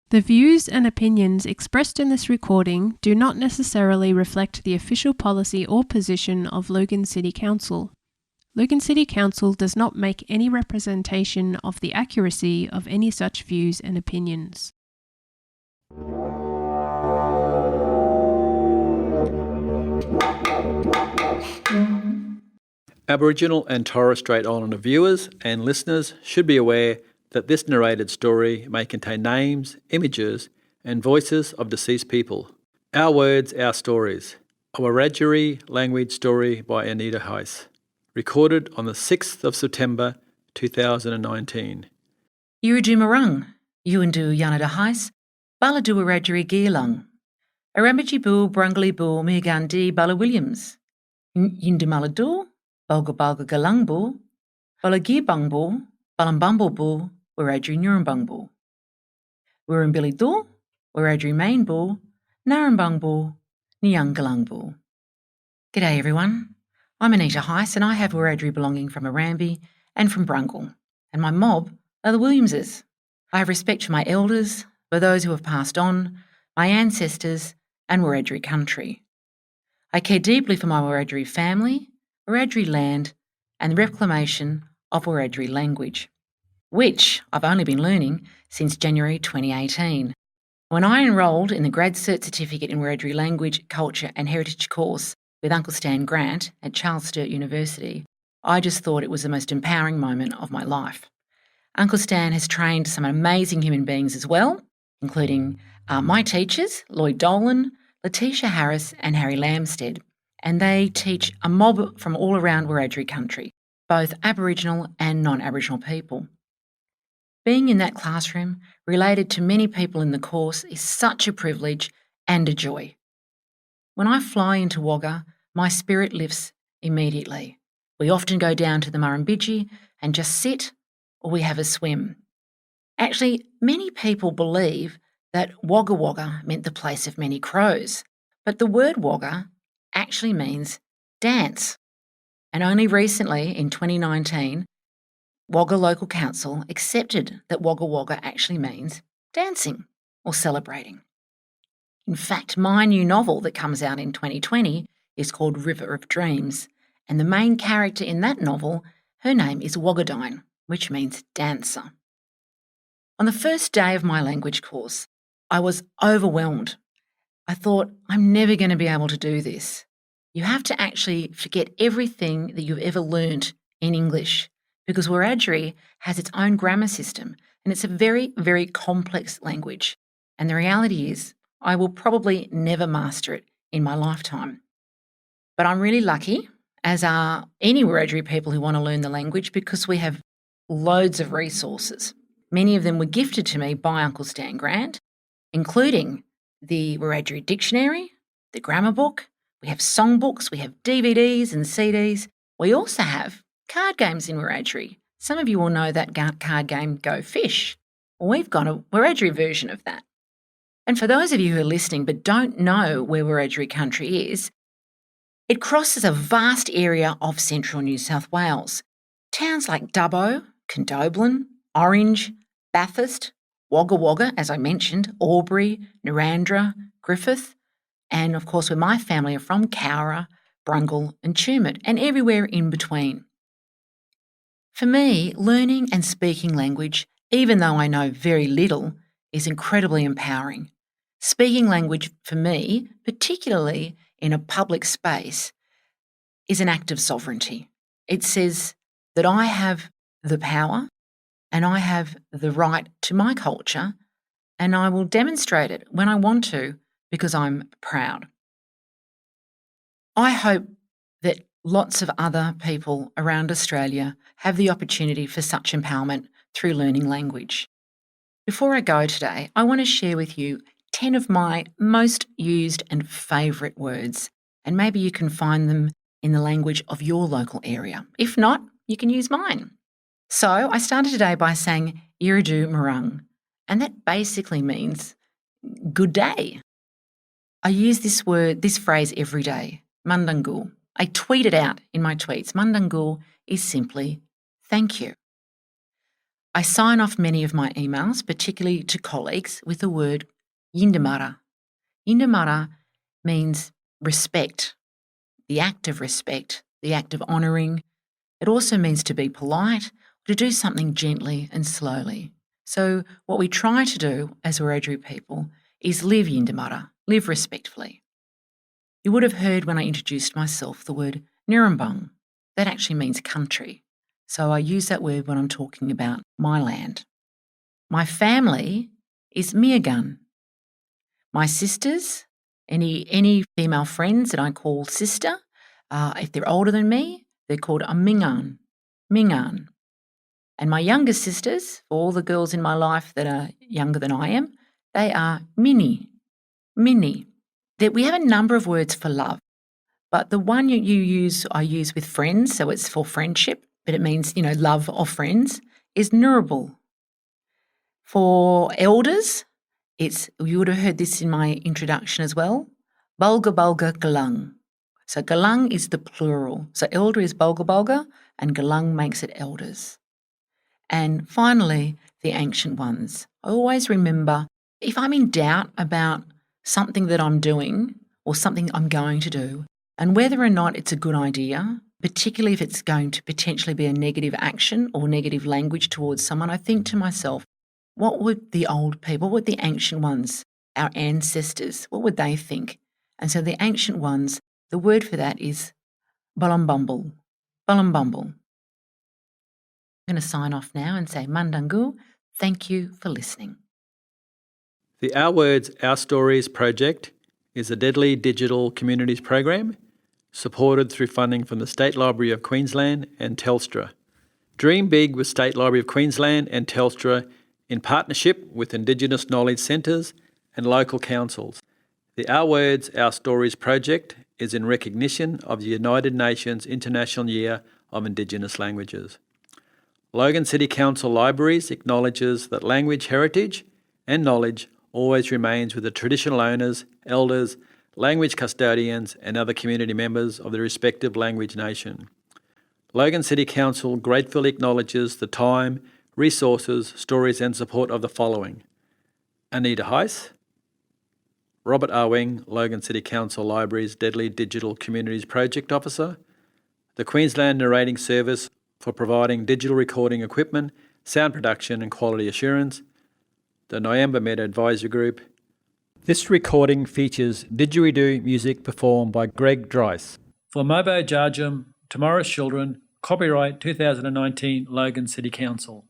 The views and opinions expressed in this recording do not necessarily reflect the official policy or position of Logan City Council. Logan City Council does not make any representation of the accuracy of any such views and opinions. Aboriginal and Torres Strait Islander viewers and listeners should be aware that this narrated story may contain names, images, and voices of deceased people. Our words, our stories. A Wiradjuri language story by Anita Heiss. Recorded on the 6th of September 2019. Wiradjuri, Yuandu Anita Heiss, Baladu Wiradjuri Geelong, Aramaji Bu Brungley Bu Migandi Bala Williams, Yindumaladu, Bulga Bulga Galang Bu, Balagi Bang Bu, Balambumble Bu, Wiradjuri Nurambung Bu, Wirrambili Du, Wiradjuri Main Bu, Narambung Bu, Nyanggalang Bu. G'day everyone, I'm Anita Heiss and I have Wiradjuri belonging from Arambi and from Brungle, and my mob are the Williamses. I have respect for my elders, for those who have passed on, my ancestors and Wiradjuri country. I care deeply for my Wiradjuri family, Wiradjuri land and the reclamation of Wiradjuri language, which I've only been learning since January 2018. When I enrolled in the Grad Cert Certificate in Wiradjuri Language, Culture and Heritage course with Uncle Stan Grant at Charles Sturt University, I just thought it was the most empowering moment of my life. Uncle Stan has trained some amazing human beings as well, including my teachers, Lloyd Dolan, Letitia Harris and Harry Lamstead, and they teach a mob from all around Wiradjuri country, both Aboriginal and non-Aboriginal people. Being in that classroom, related to many people in the course, is such a privilege and a joy. When I fly into Wagga, my spirit lifts immediately. We often go down to the Murrumbidgee and just sit, or we have a swim. Actually, many people believe that Wagga Wagga meant the place of many crows, but the word Wagga actually means dance. And only recently, in 2019, Wagga Local Council accepted that Wagga Wagga actually means dancing or celebrating. In fact, my new novel that comes out in 2020 is called River of Dreams, and the main character in that novel, her name is Waggadine, which means dancer. On the first day of my language course, I was overwhelmed. I thought, I'm never going to be able to do this. You have to actually forget everything that you've ever learnt in English, because Wiradjuri has its own grammar system and it's a very, very complex language. And the reality is, I will probably never master it in my lifetime. But I'm really lucky, as are any Wiradjuri people who want to learn the language, because we have loads of resources. Many of them were gifted to me by Uncle Stan Grant, including the Wiradjuri Dictionary, the grammar book, we have songbooks, we have DVDs and CDs. We also have card games in Wiradjuri. Some of you will know that card game Go Fish. Well, we've got a Wiradjuri version of that. And for those of you who are listening but don't know where Wiradjuri country is, it crosses a vast area of central New South Wales. Towns like Dubbo, Condobolin, Orange, Bathurst, Wagga Wagga, as I mentioned, Albury, Narrandera, Griffith, and of course where my family are from, Cowra, Brungle and Tumut, and everywhere in between. For me, learning and speaking language, even though I know very little, is incredibly empowering. Speaking language for me, particularly in a public space, is an act of sovereignty. It says that I have the power and I have the right to my culture, and I will demonstrate it when I want to because I'm proud. I hope that lots of other people around Australia have the opportunity for such empowerment through learning language. Before I go today, I want to share with you 10 of my most used and favourite words, and maybe you can find them in the language of your local area. If not, you can use mine. So I started today by saying Wiradjuri, and that basically means good day. I use this phrase every day, Mundangul. I tweet it out in my tweets. Mundangul is simply thank you. I sign off many of my emails, particularly to colleagues, with the word yindamara. Yindamara means respect, the act of respect, the act of honouring. It also means to be polite, to do something gently and slowly. So what we try to do as Wiradjuri people is live yindamara, live respectfully. You would have heard when I introduced myself the word Nirrumbung. That actually means country. So I use that word when I'm talking about my land. My family is Miagun. My sisters, any female friends that I call sister, if they're older than me, they're called a Mingan. Mingan. And my younger sisters, all the girls in my life that are younger than I am, they are Mini. Mini. We have a number of words for love, but the one I use with friends, so it's for friendship, but it means, love of friends, is Nurable. For elders, you would have heard this in my introduction as well, Bulga Bulga Galang. So Galang is the plural. So elder is Bulga Bulga and Galang makes it elders. And finally, the ancient ones. I always remember, if I'm in doubt about something that I'm doing or something I'm going to do, and whether or not it's a good idea, particularly if it's going to potentially be a negative action or negative language towards someone, I think to myself, what would the old people, what would the ancient ones, our ancestors, what would they think? And so the ancient ones, the word for that is Balumbumble. Balumbumble. I'm going to sign off now and say Mandangu, thank you for listening. The Our Words, Our Stories project is a deadly digital communities program supported through funding from the State Library of Queensland and Telstra. Dream big with State Library of Queensland and Telstra in partnership with Indigenous knowledge centres and local councils. The Our Words, Our Stories project is in recognition of the United Nations International Year of Indigenous Languages. Logan City Council Libraries acknowledges that language heritage and knowledge always remains with the traditional owners, elders, language custodians and other community members of the respective language nation. Logan City Council gratefully acknowledges the time, resources, stories and support of the following: Anita Heiss, Robert Arwing, Logan City Council Libraries Deadly Digital Communities Project Officer, the Queensland Narrating Service for providing digital recording equipment, sound production and quality assurance, the Nyamba Meta Advisory Group. This recording features didgeridoo music performed by Greg Dryce. For Mobo Jarjum, Tomorrow's Children, copyright 2019 Logan City Council.